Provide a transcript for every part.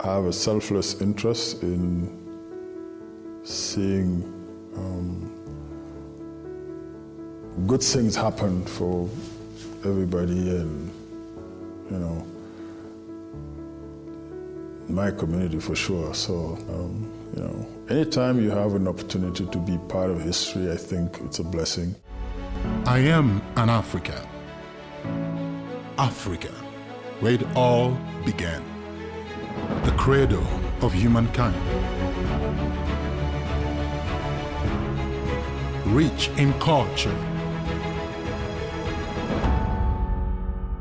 have a selfless interest in seeing good things happen for everybody, and my community for sure. So anytime you have an opportunity to be part of history, I think it's a blessing. I am an African. Africa, where it all began. The cradle of humankind. Rich in culture,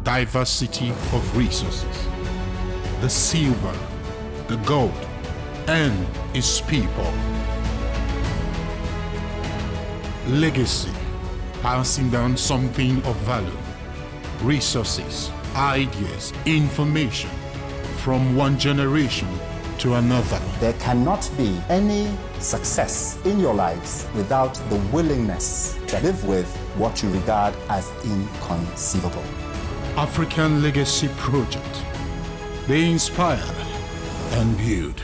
diversity of resources, the silver, the gold, and its people. Legacy, passing down something of value, resources, ideas, information from one generation to another. There cannot be any success in your lives without the willingness to live with what you regard as inconceivable. African Legacy Project. They inspire and build.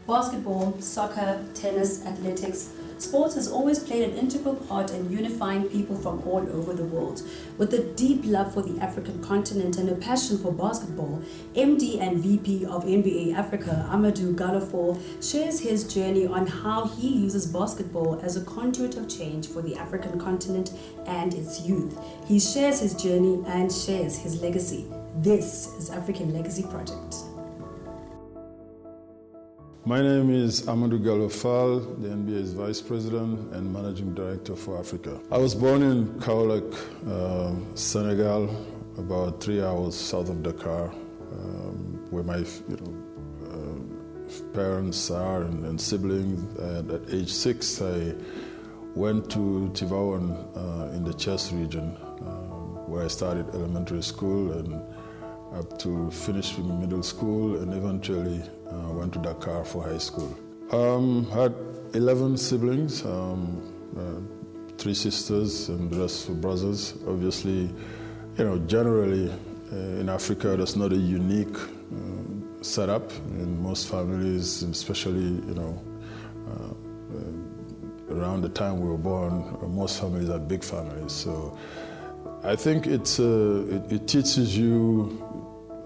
Basketball, soccer, tennis, athletics, sports has always played an integral part in unifying people from all over the world. With a deep love for the African continent and a passion for basketball, MD and VP of NBA Africa, Amadou Gallo Fall, shares his journey on how he uses basketball as a conduit of change for the African continent and its youth. He shares his journey and shares his legacy. This is African Legacy Project. My name is Amadou Gallo Fall, the NBA's Vice President and Managing Director for Africa. I was born in Kaolack, Senegal, about 3 hours south of Dakar, where my parents are and siblings. And at age 6, I went to Tivaouane in the Chess region, where I started elementary school and up to finishing middle school, and eventually went to Dakar for high school. Had 11 siblings, 3 sisters and the rest were brothers. Obviously, generally in Africa, that's not a unique setup. In most families, especially, around the time we were born, most families are big families. So I think it teaches you,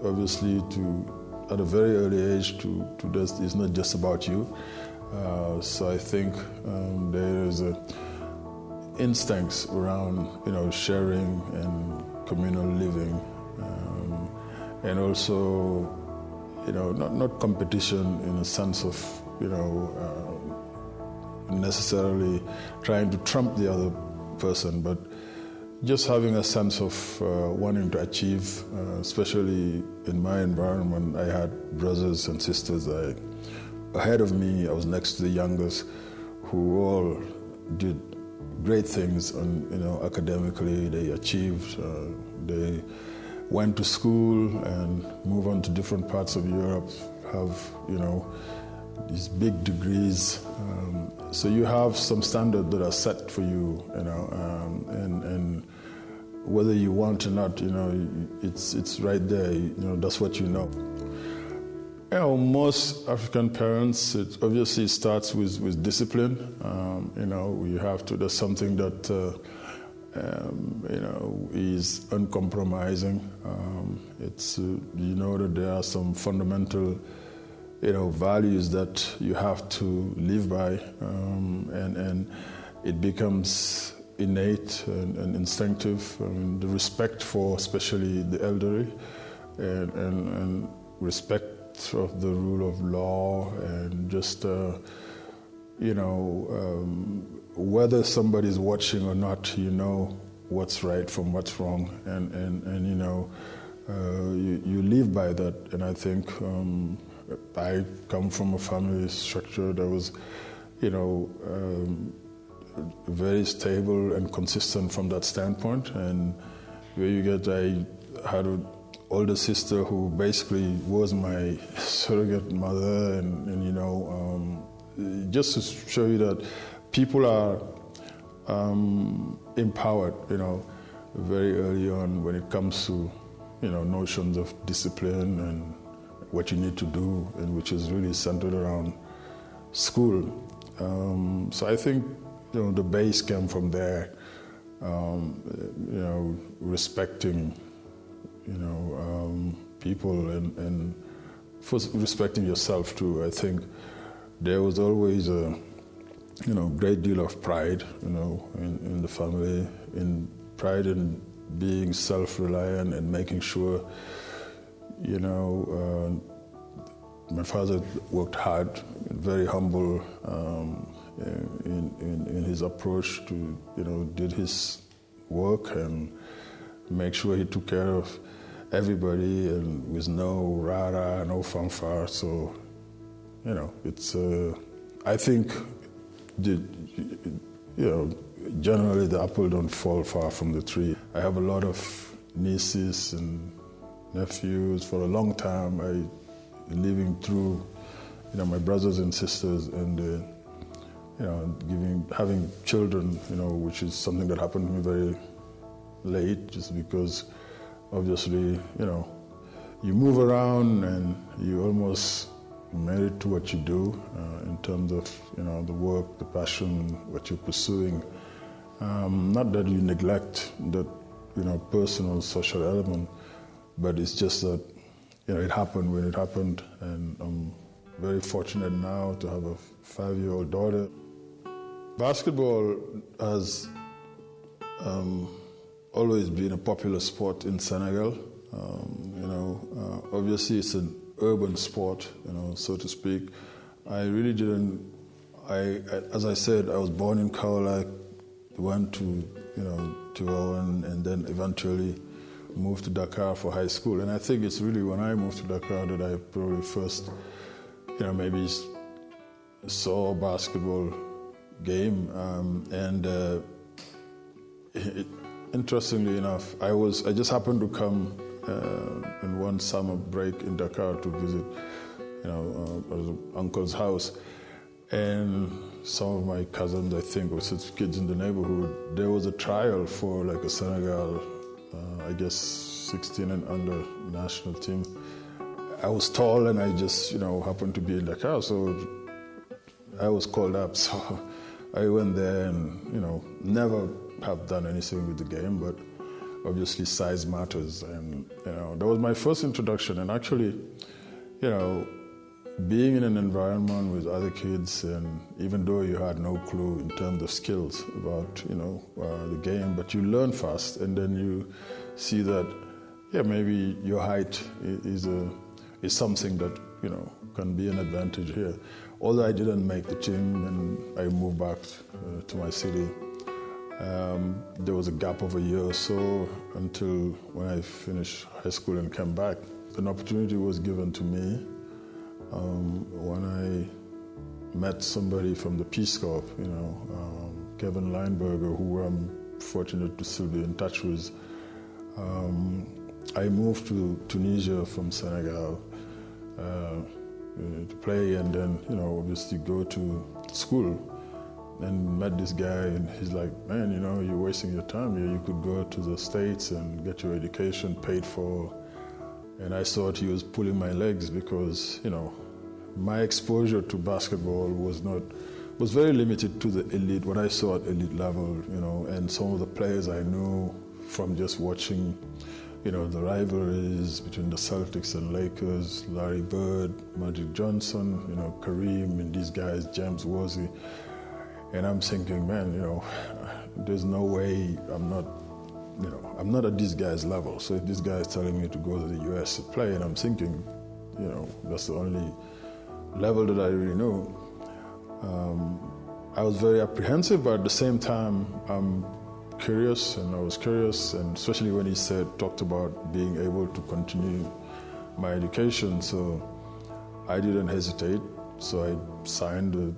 obviously, at a very early age, it's not just about you. So I think there is instincts around, sharing and communal living, and also, not competition in a sense of, necessarily trying to trump the other person, but just having a sense of wanting to achieve, especially in my environment. I had brothers and sisters ahead of me. I was next to the youngest, who all did great things, academically. They achieved. They went to school and moved on to different parts of Europe, have, these big degrees. So you have some standards that are set for you, and whether you want or not, it's right there. That's what you know. Most African parents, it obviously starts with discipline. You have to. That's something that is uncompromising. It's that there are some fundamental values that you have to live by, and it becomes innate and instinctive. The respect for especially the elderly, and respect of the rule of law, and just whether somebody's watching or not, what's right from what's wrong, and you live by that. And I think I come from a family structure that was, very stable and consistent from that standpoint. And where I had an older sister who basically was my surrogate mother, and just to show you that people are empowered, very early on when it comes to notions of discipline and what you need to do, and which is really centered around school. So I think the base came from there. Respecting people and first respecting yourself too. I think there was always a great deal of pride in the family, in pride in being self-reliant and making sure my father worked hard, very humble in his approach to did his work and make sure he took care of everybody, and with no rah-rah, no fanfare. So, it's, I think, generally the apple don't fall far from the tree. I have a lot of nieces and nephews. For a long time, living through, my brothers and sisters, and having children, which is something that happened to me very late, just because obviously, you move around and you almost married to what you do in terms of, the work, the passion, what you're pursuing. Not that you neglect that, personal, social element, but it's just that, it happened when it happened, and I'm very fortunate now to have a 5-year-old daughter. Basketball has always been a popular sport in Senegal. Obviously it's an urban sport, so to speak. I really didn't. As I said, I was born in Kaolack, went to Owen, and then eventually moved to Dakar for high school. And I think it's really when I moved to Dakar that I probably first, maybe saw a basketball game. Interestingly enough, I just happened to come in one summer break in Dakar to visit, uncle's house, and some of my cousins, I think, or kids in the neighborhood. There was a trial for like a Senegal, 16 and under national team. I was tall and I just, happened to be in Dakar, so I was called up. So I went there and, never have done anything with the game, but obviously size matters. And, that was my first introduction. And actually, being in an environment with other kids, and even though you had no clue in terms of skills about, the game, but you learn fast, and then you see that, maybe your height is something that, can be an advantage here. Although I didn't make the team and I moved back to my city, there was a gap of a year or so until when I finished high school and came back. An opportunity was given to me when I met somebody from the Peace Corps, Kevin Lineberger, who I'm fortunate to still be in touch with. I moved to Tunisia from Senegal to play, and then, obviously go to school. And met this guy, and he's like, man, you're wasting your time here. You could go to the States and get your education paid for. And I thought he was pulling my legs because, my exposure to basketball was very limited to the elite, what I saw at elite level, and some of the players I knew from just watching, the rivalries between the Celtics and Lakers, Larry Bird, Magic Johnson, Kareem, and these guys, James Worthy. And I'm thinking, man, there's no way I'm not at this guy's level. So if this guy is telling me to go to the US to play, and I'm thinking, that's the only level that I really know. I was very apprehensive, but at the same time, I'm curious, and I was curious, and especially when he talked about being able to continue my education. So I didn't hesitate. So I signed the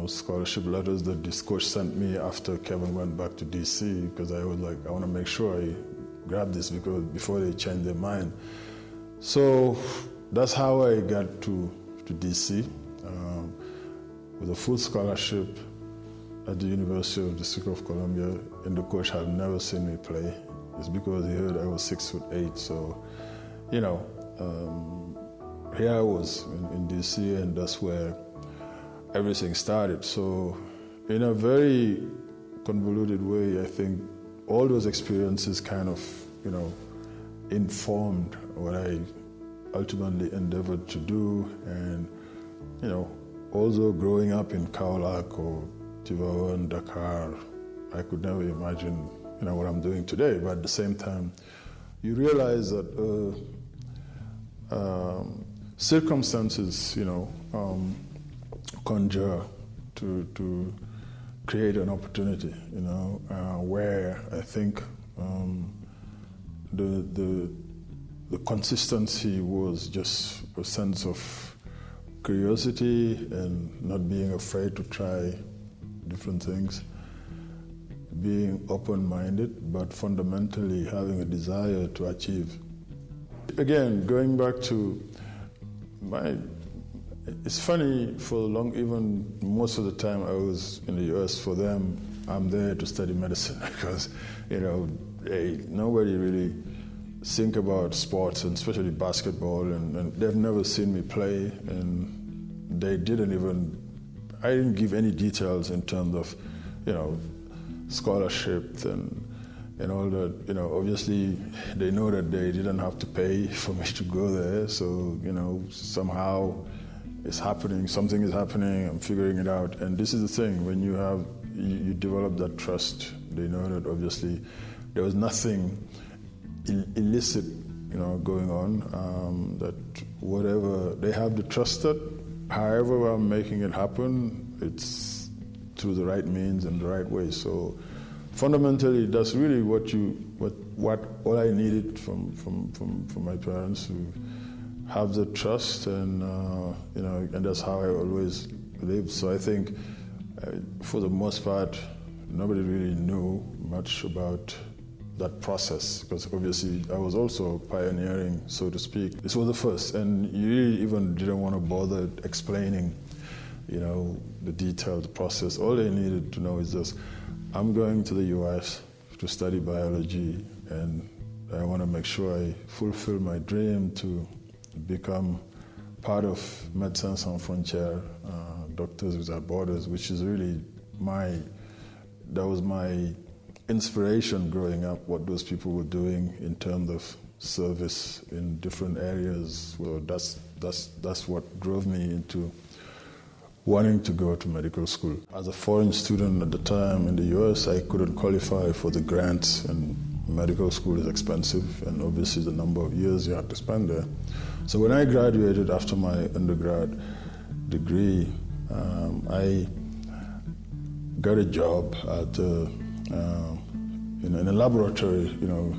scholarship letters that this coach sent me after Kevin went back to DC, because I was like, I want to make sure I grab this before they change their mind. So that's how I got to DC with a full scholarship at the University of the District of Columbia, and the coach had never seen me play. It's because he heard I was 6'8". So, you know, here I was in DC, and that's where everything started. So, in a very convoluted way, I think all those experiences kind of, you know, informed what I ultimately endeavored to do. And, you know, although growing up in Kaolack or Tivaouane, Dakar, I could never imagine, you know, what I'm doing today. But at the same time, you realize that circumstances, you know, conjure to create an opportunity, you know, where I think the consistency was just a sense of curiosity and not being afraid to try different things, being open-minded, but fundamentally having a desire to achieve. Again, going back to it's funny, for long, even most of the time I was in the US, for them, I'm there to study medicine because, you know, nobody really think about sports, and especially basketball, and they've never seen me play, and they didn't even, I didn't give any details in terms of, you know, scholarship and all that. You know, obviously they know that they didn't have to pay for me to go there, so, you know, somehow it's happening, something is happening, I'm figuring it out. And this is the thing, when you develop that trust, they know that obviously there was nothing illicit, you know, going on, that whatever, they have the trust that however I'm making it happen, it's through the right means and the right way. So fundamentally, that's really what all I needed from my parents, to have the trust, and you know, and that's how I always lived. So I think, for the most part, nobody really knew much about that process, because obviously I was also pioneering, so to speak. This was the first, and you really even didn't want to bother explaining, you know, the detailed process. All they needed to know is just, I'm going to the US to study biology, and I want to make sure I fulfill my dream to become part of Médecins Sans Frontières, Doctors Without Borders, which is really that was my inspiration growing up, what those people were doing in terms of service in different areas. Well, that's what drove me into wanting to go to medical school. As a foreign student at the time in the US, I couldn't qualify for the grants, and medical school is expensive, and obviously the number of years you have to spend there. So when I graduated after my undergrad degree, I got a job at in a laboratory, you know,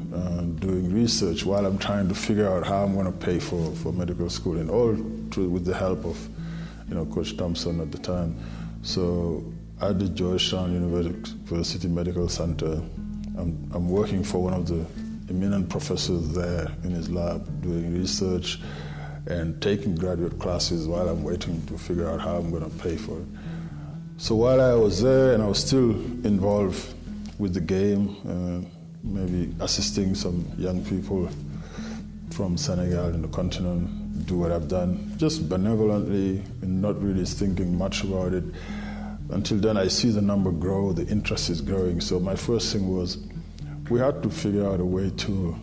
doing research while I'm trying to figure out how I'm going to pay for medical school, and all with the help of, you know, Coach Thompson at the time. So at the Georgetown University Medical Center, I'm working for one of the eminent professors there in his lab, doing research and taking graduate classes while I'm waiting to figure out how I'm going to pay for it. So while I was there, and I was still involved with the game, maybe assisting some young people from Senegal in the continent, do what I've done, just benevolently, and not really thinking much about it. Until then, I see the number grow, the interest is growing. So my first thing was, we had to figure out a way to,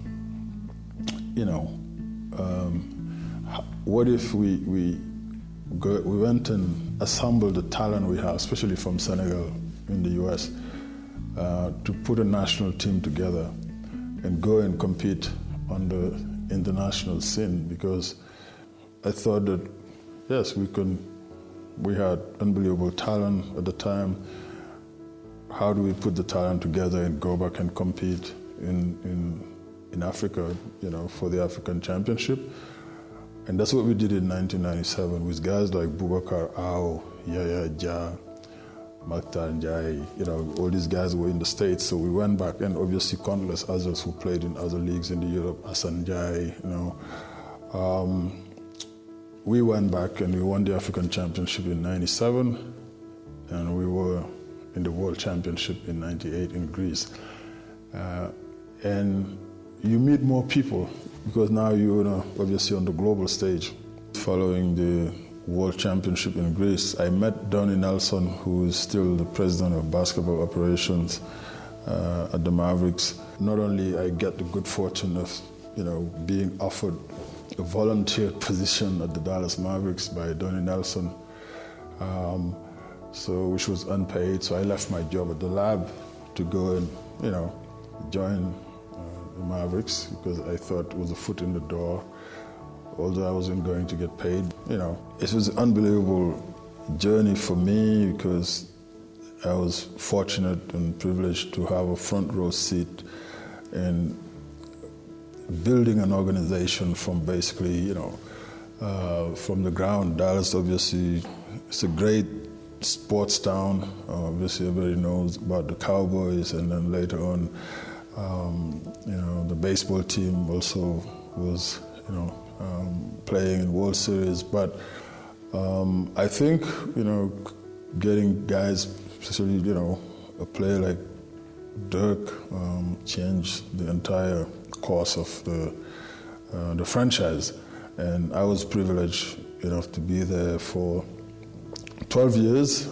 you know, what if we went and assembled the talent we have, especially from Senegal in the US, to put a national team together and go and compete on the international scene, because I thought that, yes, we had unbelievable talent at the time. How do we put the talent together and go back and compete in Africa, you know, for the African Championship? And that's what we did in 1997 with guys like Boubacar Aw, Yaya Jah, Maktar Njai, you know, all these guys were in the States, so we went back, and obviously countless others who played in other leagues in Europe, Hassan Njai, you know. We went back and we won the African Championship in 97, and we were in the World Championship in 98 in Greece. and you meet more people because now you're obviously on the global stage. Following the World Championship in Greece, I met Donnie Nelson, who is still the president of basketball operations at the Mavericks. Not only I get the good fortune of being offered a volunteer position at the Dallas Mavericks by Donnie Nelson, which was unpaid. So I left my job at the lab to go and join the Mavericks because I thought it was a foot in the door, although I wasn't going to get paid. It was an unbelievable journey for me because I was fortunate and privileged to have a front row seat in building an organization from basically, from the ground. Dallas, obviously, it's a great sports town. Obviously, everybody knows about the Cowboys, and then later on, the baseball team also was, playing in World Series. But I think, getting guys, especially, a player like Dirk, changed the entire course of the franchise. And I was privileged enough to be there for 12 years.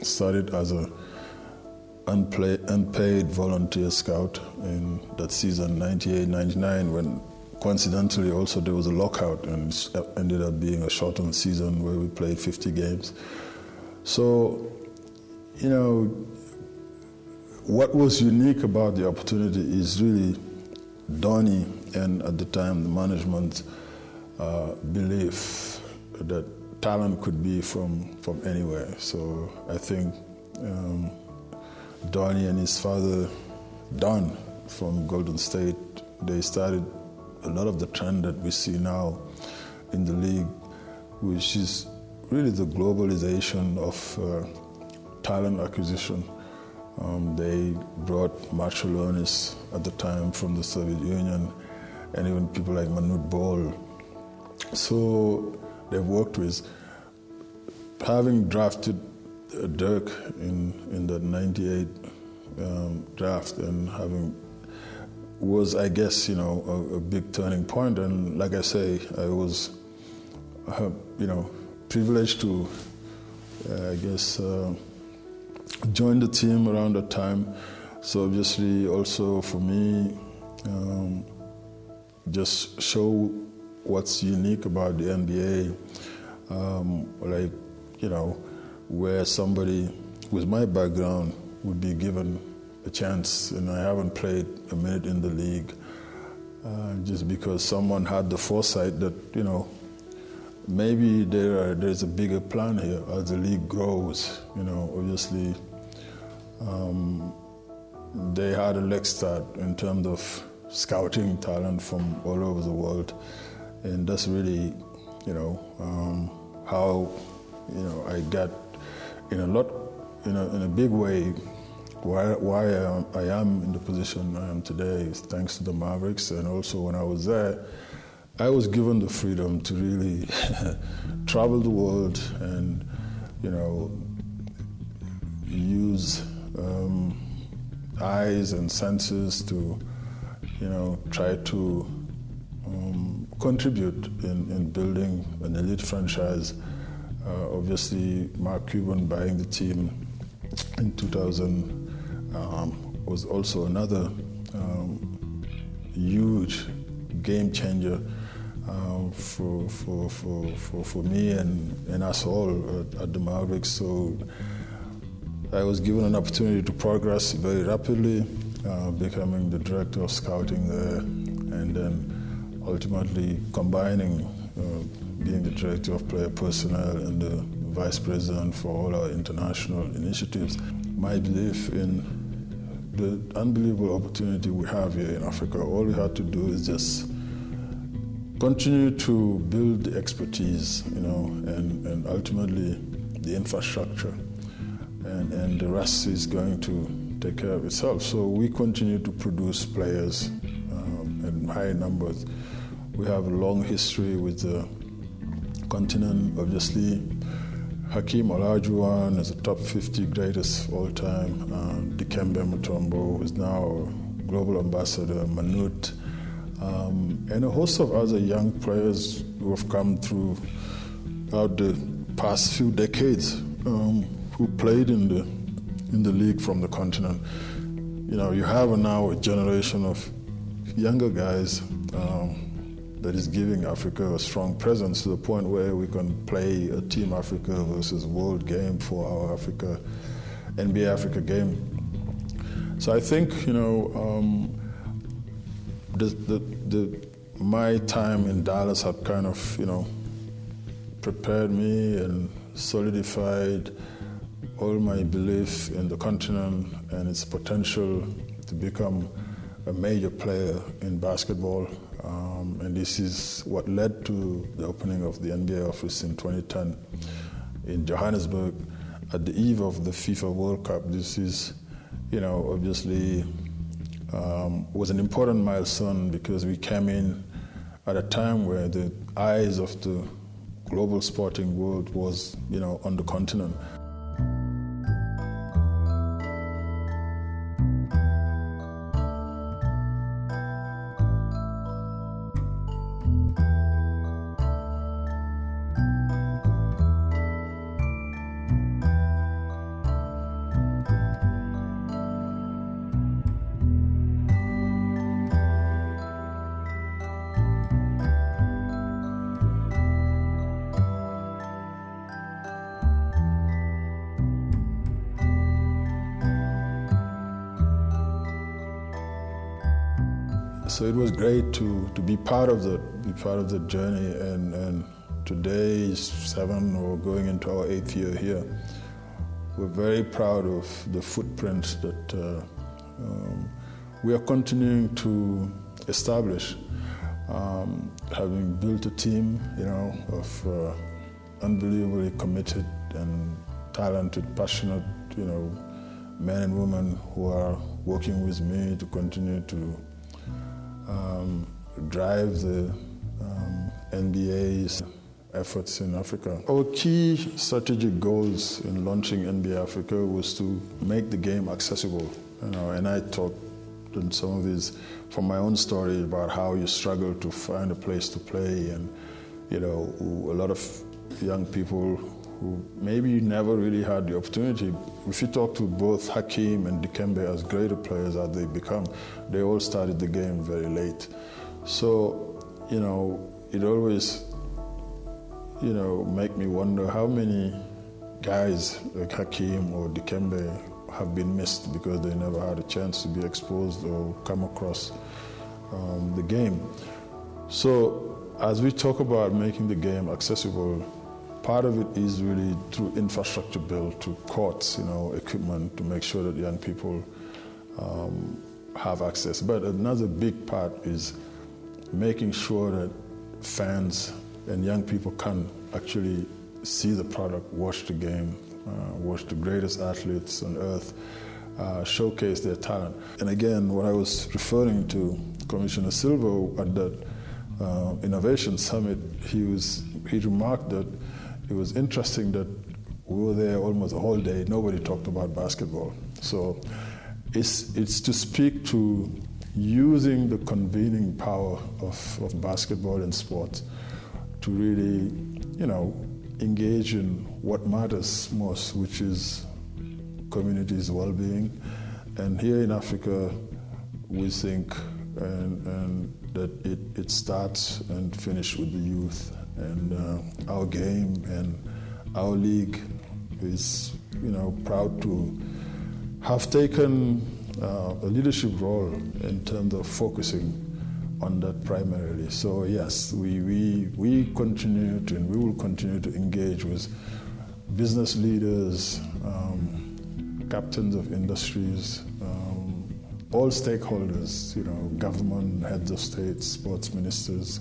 Started as an unpaid volunteer scout in that season, 98-99, when coincidentally also there was a lockout and it ended up being a shortened season where we played 50 games. So, what was unique about the opportunity is really Donnie and at the time the management belief that talent could be from anywhere. So I think Donnie and his father, Don, from Golden State, they started a lot of the trend that we see now in the league, which is really the globalization of talent acquisition. They brought Marcelonis at the time from the Soviet Union, and even people like Manute Bol. So they've worked with, having drafted Dirk in the 98 draft, and having was, I guess, a big turning point. And like I say, I was, privileged to, join the team around that time. So obviously, also for me, just show what's unique about the NBA, where somebody with my background would be given a chance, and I haven't played a minute in the league, just because someone had the foresight that, maybe there's a bigger plan here as the league grows. Obviously, they had a leg start in terms of scouting talent from all over the world, and that's really, how, I got in a big way. Why I am in the position I am today is thanks to the Mavericks, and also when I was there, I was given the freedom to really travel the world and, use eyes and senses to, try to contribute in building an elite franchise. Obviously, Mark Cuban buying the team in 2000 was also another huge game changer for me and us all at the Mavericks. So I was given an opportunity to progress very rapidly, becoming the director of scouting there, and then ultimately combining being the director of player personnel and the vice president for all our international initiatives. My belief in the unbelievable opportunity we have here in Africa, all we have to do is just continue to build the expertise, and ultimately the infrastructure, and the rest is going to take care of itself. So we continue to produce players in high numbers. We have a long history with the continent. Obviously, Hakeem Olajuwon is a top 50 greatest of all time. Dikembe Mutombo is now global ambassador, Manut, and a host of other young players who have come through out the past few decades, who played in the league from the continent. You know, you have now a generation of younger guys that is giving Africa a strong presence to the point where we can play a Team Africa versus World game for our NBA Africa game. So I think, you know, my time in Dallas had kind of, you know, prepared me and solidified all my belief in the continent and its potential to become a major player in basketball. And this is what led to the opening of the NBA office in 2010 in Johannesburg at the eve of the FIFA World Cup. This is, you know, obviously was an important milestone because we came in at a time where the eyes of the global sporting world was, you know, on the continent. So it was great to be part of the journey, and today is 7 or going into our 8th year here. We're very proud of the footprint that we are continuing to establish, having built a team, you know, of unbelievably committed and talented, passionate, you know, men and women who are working with me to continue to drive the NBA's efforts in Africa. Our key strategic goals in launching NBA Africa was to make the game accessible. You know, and I talked in some of these from my own story about how you struggle to find a place to play, and you know, a lot of young people who maybe never really had the opportunity. If you talk to both Hakeem and Dikembe, as greater players as they become, they all started the game very late. So, you know, it always, you know, make me wonder how many guys like Hakeem or Dikembe have been missed because they never had a chance to be exposed or come across the game. So, as we talk about making the game accessible, part of it is really through infrastructure build, to courts, you know, equipment, to make sure that young people have access. But another big part is making sure that fans and young people can actually see the product, watch the game, watch the greatest athletes on earth, showcase their talent. And again, what I was referring to, Commissioner Silva at that Innovation Summit, he remarked that it was interesting that we were there almost a whole day, nobody talked about basketball. So it's to speak to using the convening power of basketball and sports to really, you know, engage in what matters most, which is communities' well-being. And here in Africa, we think and that it starts and finishes with the youth. And our game and our league is, you know, proud to have taken a leadership role in terms of focusing on that primarily. So yes, we continue to, and we will continue to engage with business leaders, captains of industries, all stakeholders, you know, government, heads of state, sports ministers,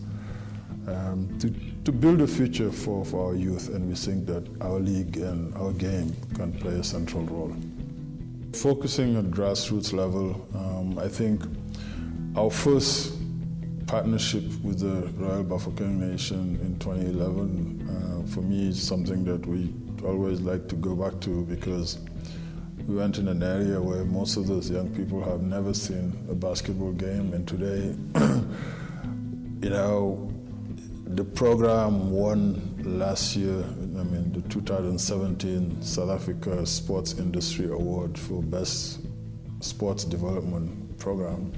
to build a future for our youth, and we think that our league and our game can play a central role. Focusing at grassroots level, I think our first partnership with the Royal Bafokeng Nation in 2011, for me, is something that we always like to go back to, because We went in an area where most of those young people have never seen a basketball game, and today, you know, the program won last year, the 2017 South Africa Sports Industry Award for Best Sports Development Program.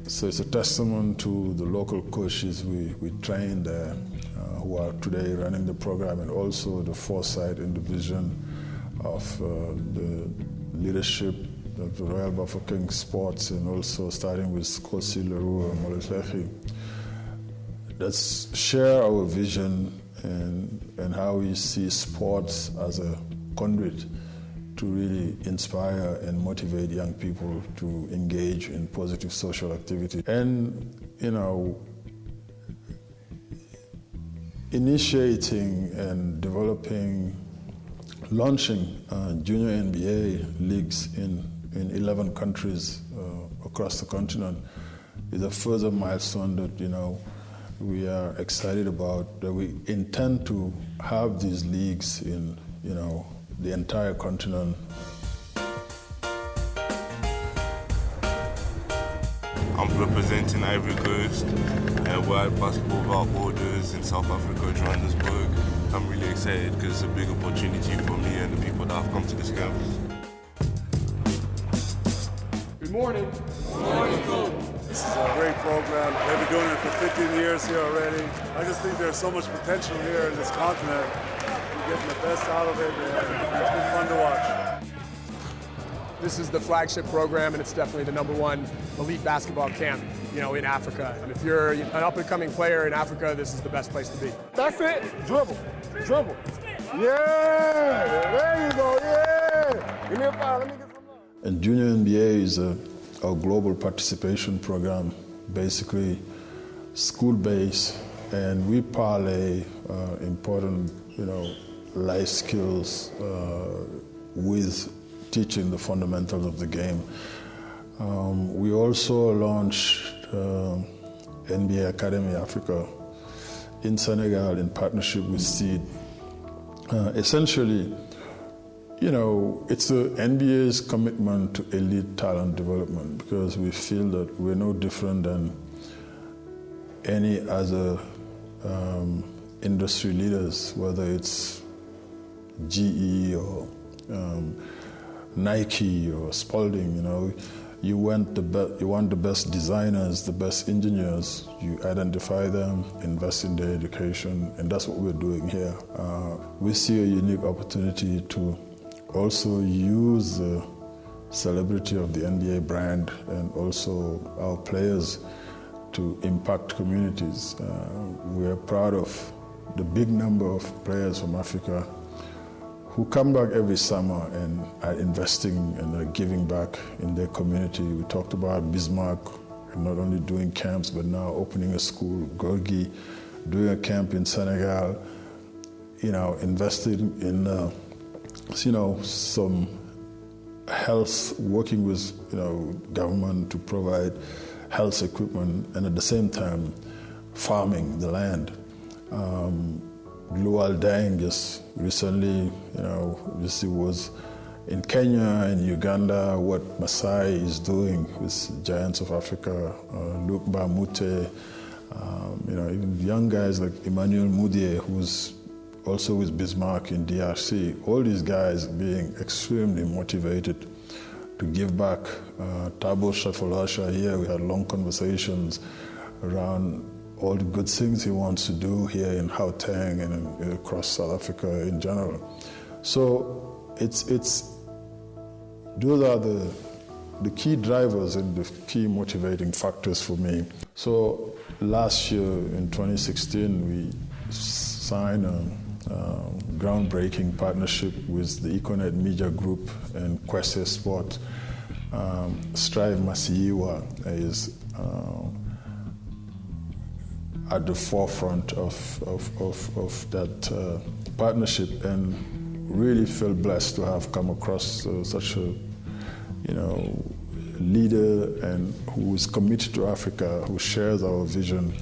So it's a testament to the local coaches we trained there, who are today running the program, and also the foresight and the vision of the leadership of the Royal Bafokeng Sports, and also starting with Kosi Leroux and Moletleki. Let's share our vision and how we see sports as a conduit to really inspire and motivate young people to engage in positive social activity. And, you know, initiating and developing, launching junior NBA leagues in 11 countries across the continent is a further milestone that, you know, we are excited about, that we intend to have these leagues in, you know, the entire continent. I'm representing Ivory Coast, and we're at Basketball Without Borders in South Africa, Johannesburg. I'm really excited because it's a big opportunity for me and the people that have come to this campus. Good morning. Good morning, Coach. This is a great program. They've been doing it for 15 years here already. I just think there's so much potential here in this continent. We're getting the best out of it, and it's been fun to watch. This is the flagship program, and it's definitely the #1 elite basketball camp, you know, in Africa. And if you're an up-and-coming player in Africa, this is the best place to be. That's it. Dribble. Dribble. Yeah. There you go. Yeah. Give me a foul. Let me get some love. And Junior NBA is our global participation program, basically school-based, and we parlay important, you know, life skills with teaching the fundamentals of the game. We also launched NBA Academy Africa in Senegal in partnership with Seed. Essentially, you know, it's the NBA's commitment to elite talent development, because we feel that we're no different than any other industry leaders, whether it's GE or Nike or Spalding. You know, you want the best designers, the best engineers. You identify them, invest in their education, and that's what we're doing here. We see a unique opportunity to also use the celebrity of the NBA brand and also our players to impact communities. We are proud of the big number of players from Africa who come back every summer and are investing and are giving back in their community. We talked about Bismarck, not only doing camps, but now opening a school, Gorgui, doing a camp in Senegal, you know, investing in, you know, some health, working with, you know, government to provide health equipment, and at the same time, farming the land. Lual Deng just recently, you know, this was in Kenya and Uganda, what Masai is doing with Giants of Africa, Luke Bamute, you know, even young guys like Emmanuel Mudier, who's also with Bismarck in DRC, all these guys being extremely motivated to give back. Thabo Shafalasha here, we had long conversations around all the good things he wants to do here in Gauteng and across South Africa in general. So those are the key drivers and the key motivating factors for me. So last year in 2016, we signed a groundbreaking partnership with the Econet Media Group and Kwese Sport. Strive Masiyiwa is at the forefront of that partnership, and really feel blessed to have come across such a, you know, leader and who is committed to Africa, who shares our vision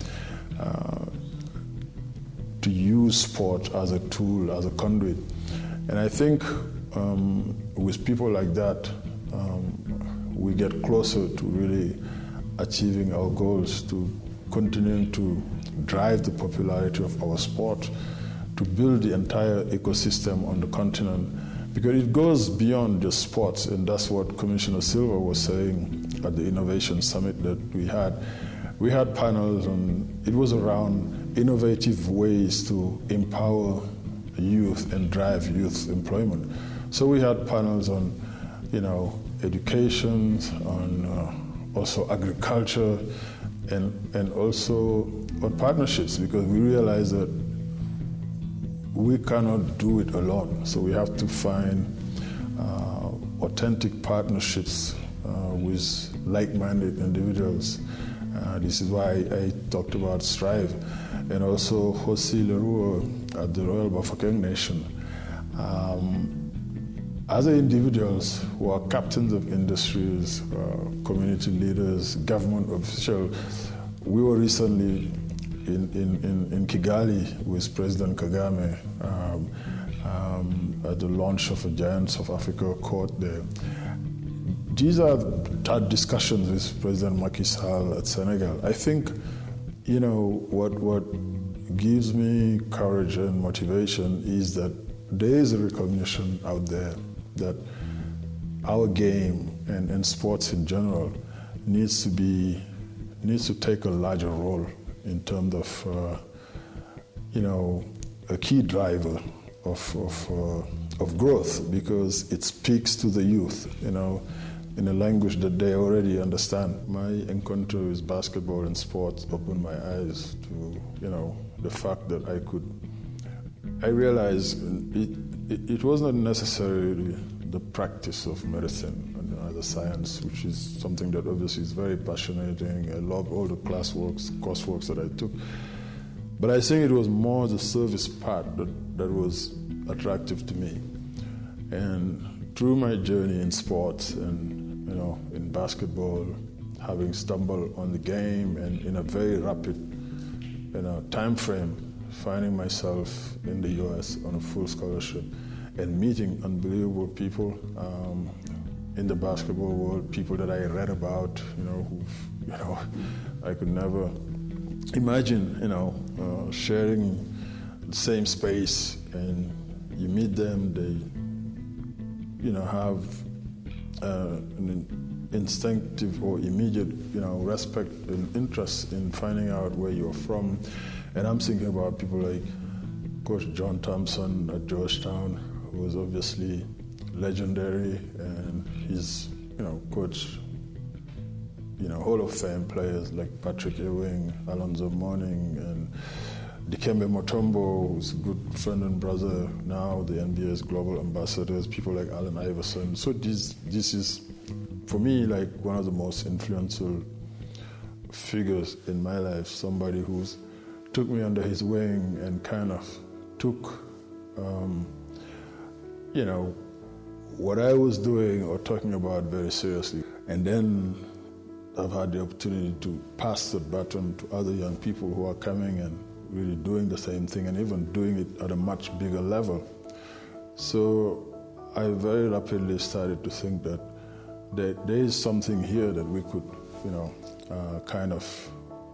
to use sport as a tool, as a conduit. And I think with people like that, we get closer to really achieving our goals, to continuing to drive the popularity of our sport, to build the entire ecosystem on the continent, because it goes beyond just sports, and that's what Commissioner Silva was saying at the Innovation Summit that we had. We had panels on, it was around innovative ways to empower youth and drive youth employment. So we had panels on, education, on also agriculture, and also on partnerships, because we realized that we cannot do it alone. So we have to find authentic partnerships with like-minded individuals. This is why I talked about Strive, and also Hosi Leroux at the Royal Bafokeng Nation. Other individuals who are captains of industries, community leaders, government officials. We were recently in Kigali with President Kagame at the launch of a Giants of Africa court there. These are discussions with President Macky Sall at Senegal. I think, what gives me courage and motivation is that there is a recognition out there that our game and sports in general needs to take a larger role in terms of a key driver of growth, because it speaks to the youth, in a language that they already understand. My encounter with basketball and sports opened my eyes to the fact that I realized it was not necessarily the practice of medicine as a science, which is something that obviously is very passionating. I love all the courseworks that I took. But I think it was more the service part that was attractive to me. And through my journey in sports and in basketball, having stumbled on the game and in a very rapid time frame, finding myself in the US on a full scholarship and meeting unbelievable people in the basketball world, people that I read about, who I could never imagine, sharing the same space, and you meet them, they, have an instinctive or immediate, respect and interest in finding out where you're from. And I'm thinking about people like Coach John Thompson at Georgetown, who was obviously legendary, and he's, coach, Hall of Fame players like Patrick Ewing, Alonzo Mourning, and Dikembe Mutombo, who's a good friend and brother now, the NBA's global ambassadors, people like Allen Iverson. So this is, for me, like one of the most influential figures in my life, somebody who's took me under his wing and kind of took, what I was doing or talking about very seriously. And then I've had the opportunity to pass the baton to other young people who are coming and really doing the same thing, and even doing it at a much bigger level. So I very rapidly started to think that there is something here that we could, kind of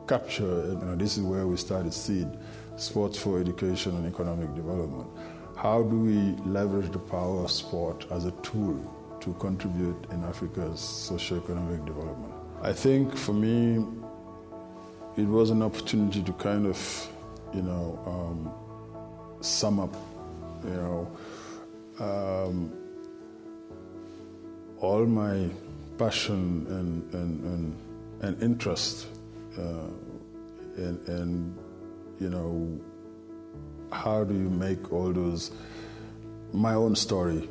capture. This is where we started SEED, Sports for Education and Economic Development. How do we leverage the power of sport as a tool to contribute in Africa's socio-economic development? I think for me, it was an opportunity to kind of, sum up, all my passion and interest, and how do you make all those, my own story,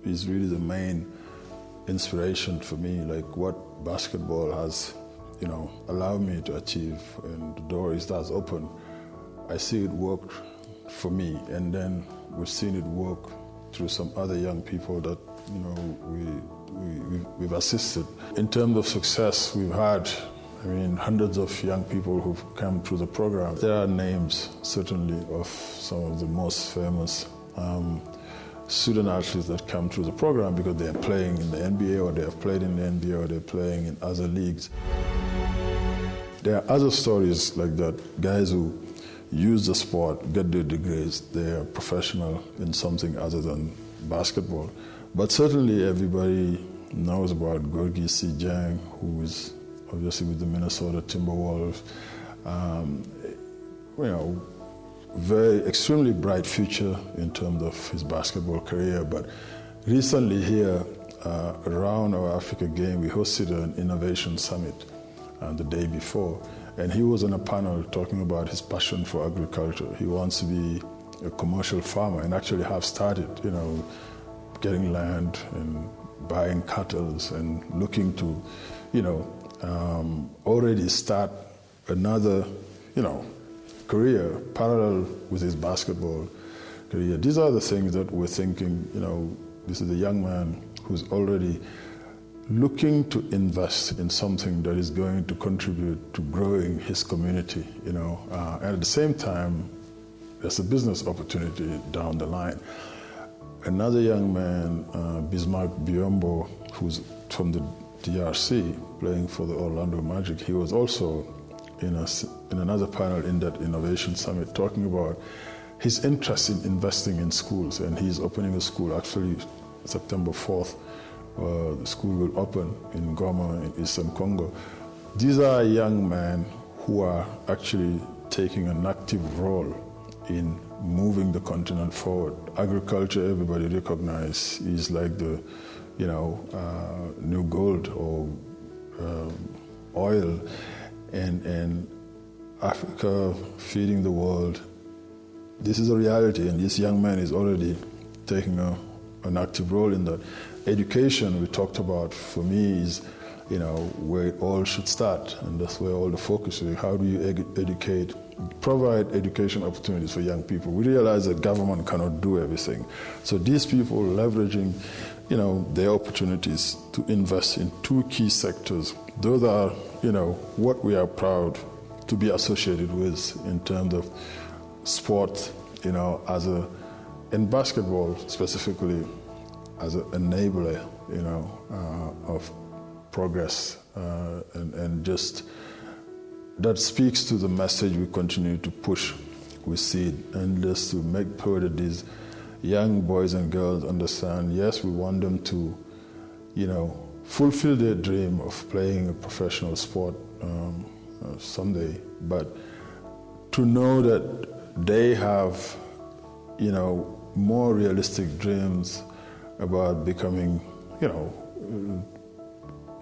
is really the main inspiration for me, like what basketball has, allowed me to achieve, and the door is that's open. I see it work for me, and then we've seen it work through some other young people that, we've assisted. In terms of success, we've had, hundreds of young people who've come through the program. There are names, certainly, of some of the most famous student athletes that come through the program because they are playing in the NBA or they have played in the NBA or they're playing in other leagues. There are other stories like that, guys who use the sport, get their degrees, they are professional in something other than basketball. But certainly everybody knows about Gorgui C. Dieng, who is obviously with the Minnesota Timberwolves. Very extremely bright future in terms of his basketball career. But recently here, around our Africa game, we hosted an innovation summit the day before, and he was on a panel talking about his passion for agriculture. He wants to be a commercial farmer and actually have started, getting land and buying cattle and looking to, already start another, career parallel with his basketball career. These are the things that we're thinking, this is a young man who's already looking to invest in something that is going to contribute to growing his community, and at the same time, there's a business opportunity down the line. Another young man, Bismarck Biombo, who's from the DRC, playing for the Orlando Magic, he was also in another panel in that innovation summit talking about his interest in investing in schools, and he's opening a school actually September 4th. The school will open in Goma in Eastern Congo. These are young men who are actually taking an active role in moving the continent forward. Agriculture, everybody recognizes, is like the, new gold or oil, and Africa feeding the world. This is a reality, and this young man is already taking an active role in that. Education, we talked about, for me, is where it all should start, and that's where all the focus is. How do you provide education opportunities for young people? We realize that government cannot do everything. So these people leveraging, their opportunities to invest in two key sectors. Those are, what we are proud to be associated with in terms of sport, in basketball specifically, as an enabler, of progress, and just that speaks to the message we continue to push with SEED, and just to make sure that these young boys and girls understand, yes, we want them to, fulfill their dream of playing a professional sport someday, but to know that they have, more realistic dreams about becoming,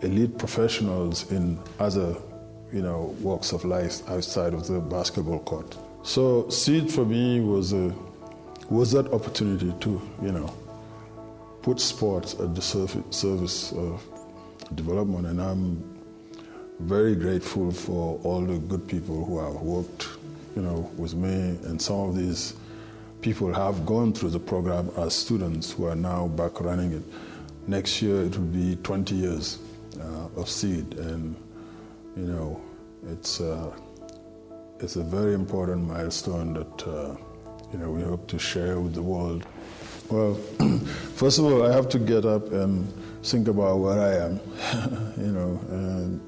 elite professionals in other, walks of life outside of the basketball court. So SEED for me was that opportunity to, put sports at the service of development, and I'm very grateful for all the good people who have worked, with me, and some of these people have gone through the program as students who are now back running it. Next year it will be 20 years of SEED, and it's a very important milestone that we hope to share with the world. Well, first of all, I have to get up and think about where I am, and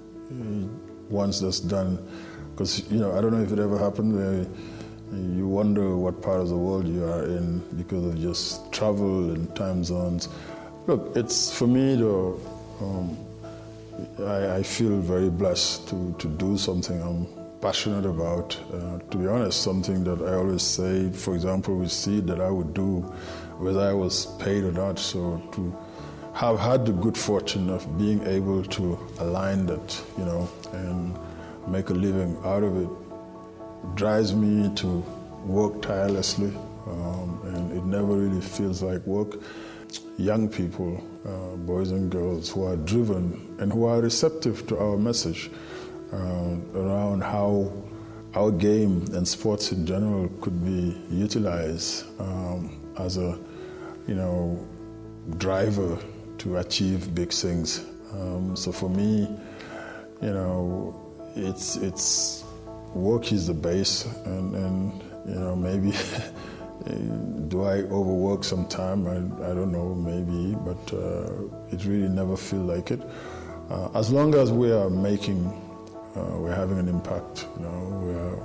once that's done, because I don't know if it ever happened where you wonder what part of the world you are in because of just travel and time zones. Look, it's for me though, I feel very blessed to do something I'm passionate about. To be honest, something that I always say, for example, with SEED, that I would do whether I was paid or not. So to have had the good fortune of being able to align that, and make a living out of it, drives me to work tirelessly, and it never really feels like work. Young people, boys and girls who are driven and who are receptive to our message around how our game and sports in general could be utilized as a, driver to achieve big things. So for me, it's work is the base, and maybe Do I overwork sometime? I don't know, maybe, but it really never feel like it. As long as we are we're having an impact, we are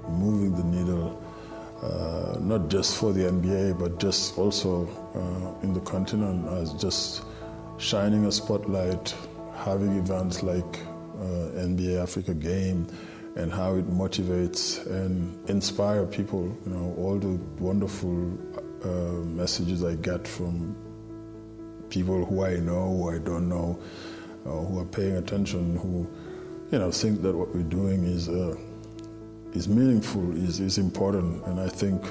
moving the needle, not just for the NBA, but just also in the continent, as just shining a spotlight, having events like NBA Africa Game, and how it motivates and inspire people. All the wonderful messages I get from people who I know, who I don't know, who are paying attention, who think that what we're doing is meaningful, is important. And I think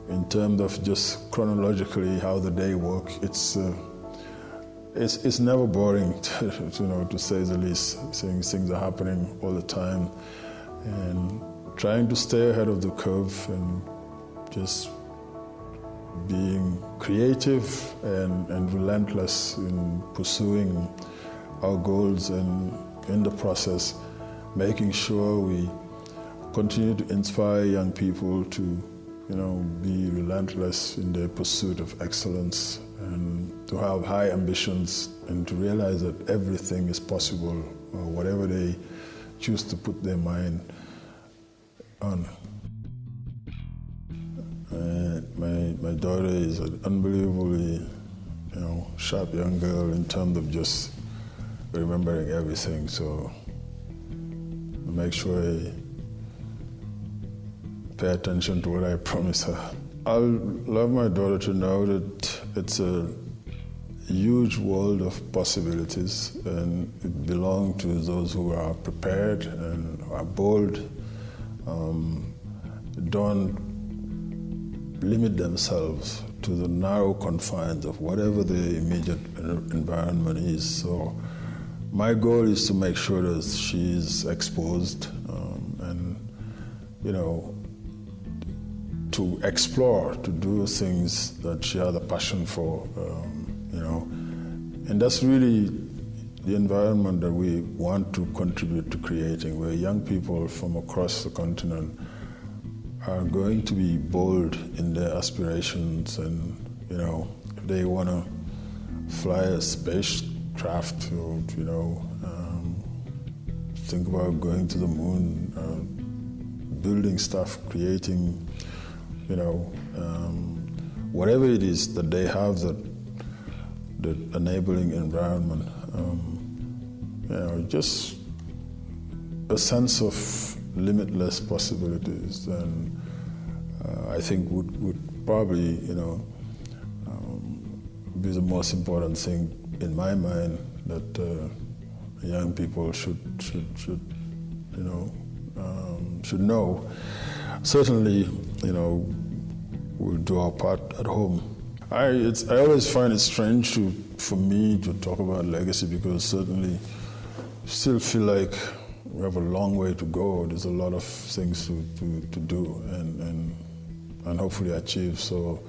in terms of just chronologically how the day works, it's never boring, to say the least. Things are happening all the time, and trying to stay ahead of the curve and just being creative and relentless in pursuing our goals, and in the process making sure we continue to inspire young people to be relentless in their pursuit of excellence, and to have high ambitions, and to realize that everything is possible, whatever they choose to put their mind on. My daughter is an unbelievably sharp young girl in terms of just remembering everything, so I make sure I pay attention to what I promise her. I'll love my daughter to know that it's a huge world of possibilities, and it belongs to those who are prepared and are bold. Don't limit themselves to the narrow confines of whatever the immediate environment is. So my goal is to make sure that she's exposed and to explore, to do things that she has a passion for, and that's really the environment that we want to contribute to creating, where young people from across the continent are going to be bold in their aspirations, and if they want to fly a spacecraft, or think about going to the moon, building stuff, creating, whatever it is that they have, that enabling environment, just a sense of limitless possibilities, and I think would probably be the most important thing in my mind that young people should know. Certainly, we'll do our part at home. I always find it strange for me to talk about legacy, because certainly still feel like we have a long way to go. There's a lot of things to do and hopefully achieve. So,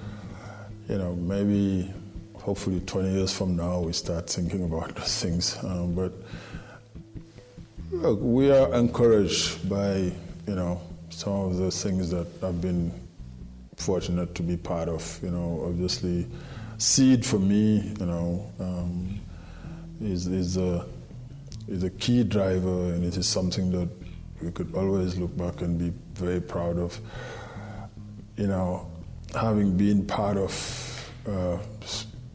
maybe hopefully 20 years from now we start thinking about those things. But look, we are encouraged by some of the things that I've been fortunate to be part of. Obviously, seed for me, is a key driver, and it is something that we could always look back and be very proud of. Having been part of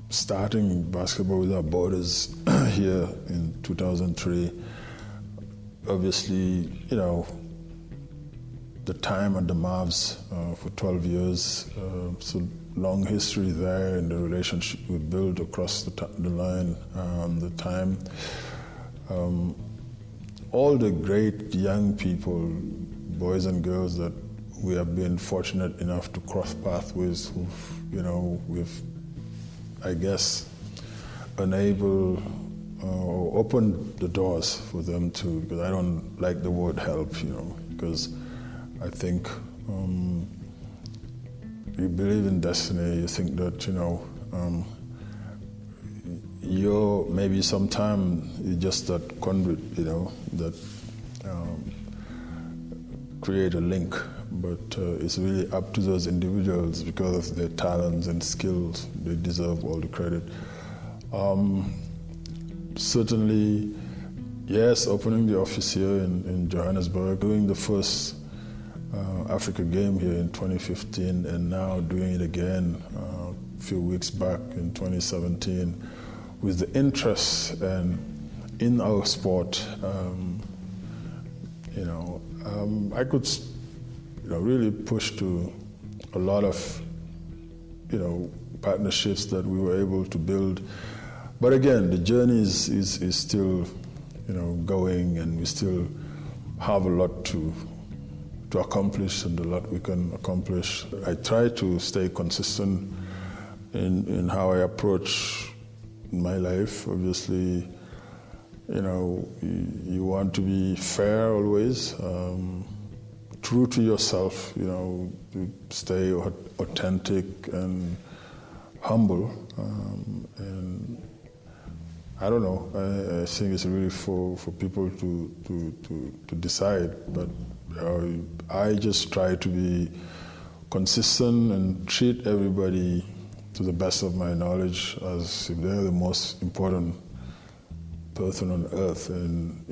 starting Basketball Without Borders here in 2003, obviously, the time at the Mavs for 12 years, so long history there, and the relationship we built across the line, the time. All the great young people, boys and girls that we have been fortunate enough to cross paths with, we've, I guess, enabled or opened the doors for them to, because I don't like the word help, because I think you believe in destiny, you think that, you're maybe sometime you're just that conduit, that create a link but it's really up to those individuals because of their talents and skills. They deserve all the credit. Certainly, yes, opening the office here in Johannesburg, doing the first Africa game here in 2015, and now doing it again a few weeks back in 2017, with the interest and in our sport. I could really push to a lot of partnerships that we were able to build. But again, the journey is still going, and we still have a lot to accomplish and a lot we can accomplish. I try to stay consistent in how I approach my life. Obviously, you want to be fair always, true to yourself, to stay authentic and humble. And I don't know, I think it's really for people to decide, but I just try to be consistent and treat everybody to the best of my knowledge as if they're the most important person on earth. And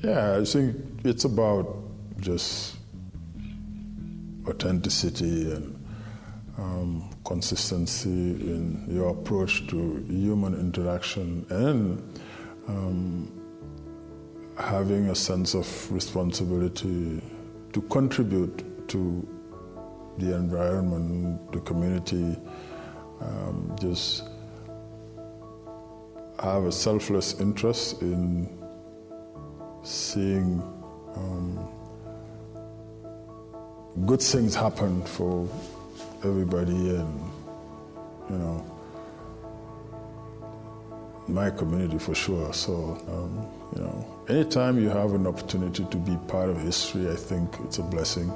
I think it's about just authenticity and consistency in your approach to human interaction, and having a sense of responsibility to contribute to the environment, the community, just have a selfless interest in seeing good things happen for everybody, and my community for sure. So anytime you have an opportunity to be part of history, I think it's a blessing.